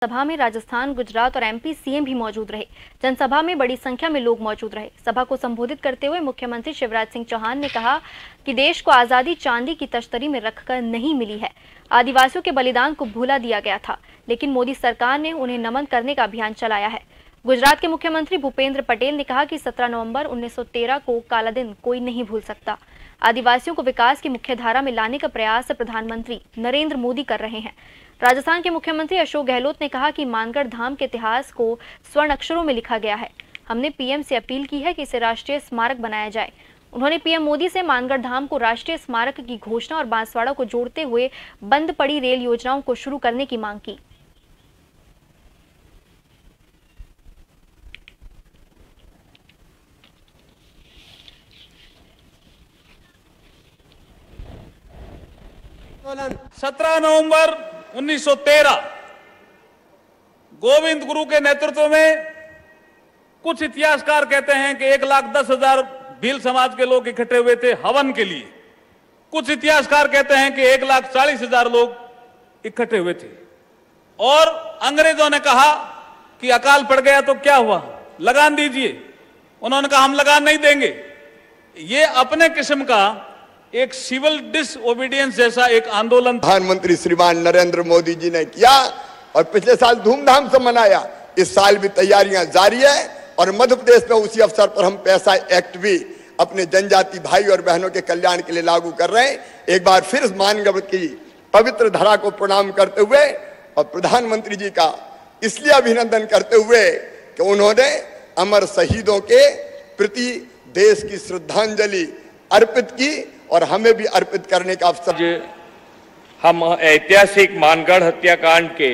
सभा में राजस्थान, गुजरात और एमपी सीएम भी मौजूद रहे। जनसभा में बड़ी संख्या में लोग मौजूद रहे। सभा को संबोधित करते हुए मुख्यमंत्री शिवराज सिंह चौहान ने कहा कि देश को आजादी चांदी की तश्तरी में रखकर नहीं मिली है। आदिवासियों के बलिदान को भूला दिया गया था, लेकिन मोदी सरकार ने उन्हें नमन करने का अभियान चलाया है। गुजरात के मुख्यमंत्री भूपेंद्र पटेल ने कहा कि 17 नवंबर 1913 को काला दिन कोई नहीं भूल सकता। आदिवासियों को विकास की मुख्यधारा में लाने का प्रयास प्रधानमंत्री नरेंद्र मोदी कर रहे हैं। राजस्थान के मुख्यमंत्री अशोक गहलोत ने कहा कि मानगढ़ धाम के इतिहास को स्वर्ण अक्षरों में लिखा गया है। हमने पीएम से अपील की है कि इसे राष्ट्रीय स्मारक बनाया जाए। उन्होंने पीएम मोदी से मानगढ़ धाम को राष्ट्रीय स्मारक की घोषणा और बांसवाड़ा को जोड़ते हुए बंद पड़ी रेल योजनाओं को शुरू करने की मांग की। सत्रह नवंबर 1913 गोविंद गुरु के नेतृत्व में कुछ इतिहासकार कहते हैं कि 1,10,000 भील समाज के लोग इकट्ठे हुए थे हवन के लिए। कुछ इतिहासकार कहते हैं कि 1,40,000 लोग इकट्ठे हुए थे। और अंग्रेजों ने कहा कि अकाल पड़ गया तो क्या हुआ, लगान दीजिए। उन्होंने कहा हम लगान नहीं देंगे। ये अपने किस्म का एक सिविल डिसओबीडियंस जैसा एक आंदोलन प्रधानमंत्री श्रीमान नरेंद्र मोदी जी ने किया और पिछले साल धूमधाम से मनाया। इस साल भी तैयारियां जारी है और मध्य प्रदेश में उसी अवसर पर हम पैसा एक्ट भी अपने जनजाति भाई और बहनों के कल्याण के लिए लागू कर रहे हैं। एक बार फिर मानगढ़ की पवित्र धरा को प्रणाम करते हुए और प्रधानमंत्री जी का इसलिए अभिनंदन करते हुए कि उन्होंने अमर शहीदों के प्रति देश की श्रद्धांजलि अर्पित की और हमें भी अर्पित करने का अवसर। हम ऐतिहासिक मानगढ़ हत्याकांड के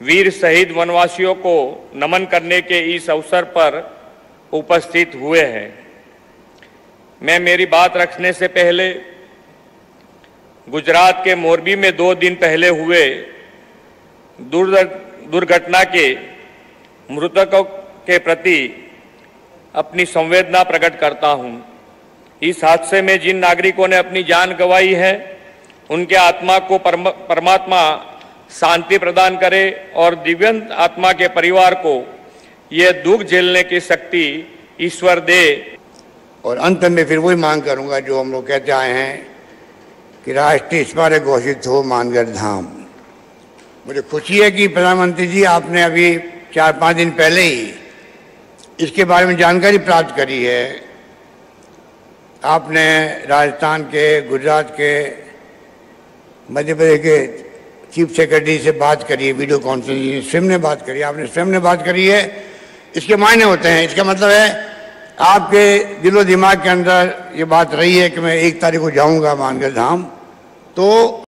वीर शहीद वनवासियों को नमन करने के इस अवसर पर उपस्थित हुए हैं। मैं मेरी बात रखने से पहले गुजरात के मोरबी में 2 दिन पहले हुए दुर्घटना के मृतकों के प्रति अपनी संवेदना प्रकट करता हूं। इस हादसे में जिन नागरिकों ने अपनी जान गंवाई है, उनके आत्मा को परमात्मा शांति प्रदान करे और दिव्यंत आत्मा के परिवार को यह दुख झेलने की शक्ति ईश्वर दे। और अंत में फिर वही मांग करूंगा जो हम लोग कहते आए हैं कि राष्ट्रीय स्मारक घोषित हो मानगढ़ धाम। मुझे खुशी है कि प्रधानमंत्री जी आपने अभी 4-5 दिन पहले ही इसके बारे में जानकारी प्राप्त करी है। आपने राजस्थान के, गुजरात के, मध्य प्रदेश के चीफ सेक्रेटरी से बात करी है, वीडियो कॉन्फ्रेंसिंग स्वयं ने बात करी, आपने स्वयं ने बात करी है। इसके मायने होते हैं, इसका मतलब है आपके दिलो दिमाग के अंदर ये बात रही है कि मैं 1 तारीख को जाऊंगा मानगढ़ धाम। तो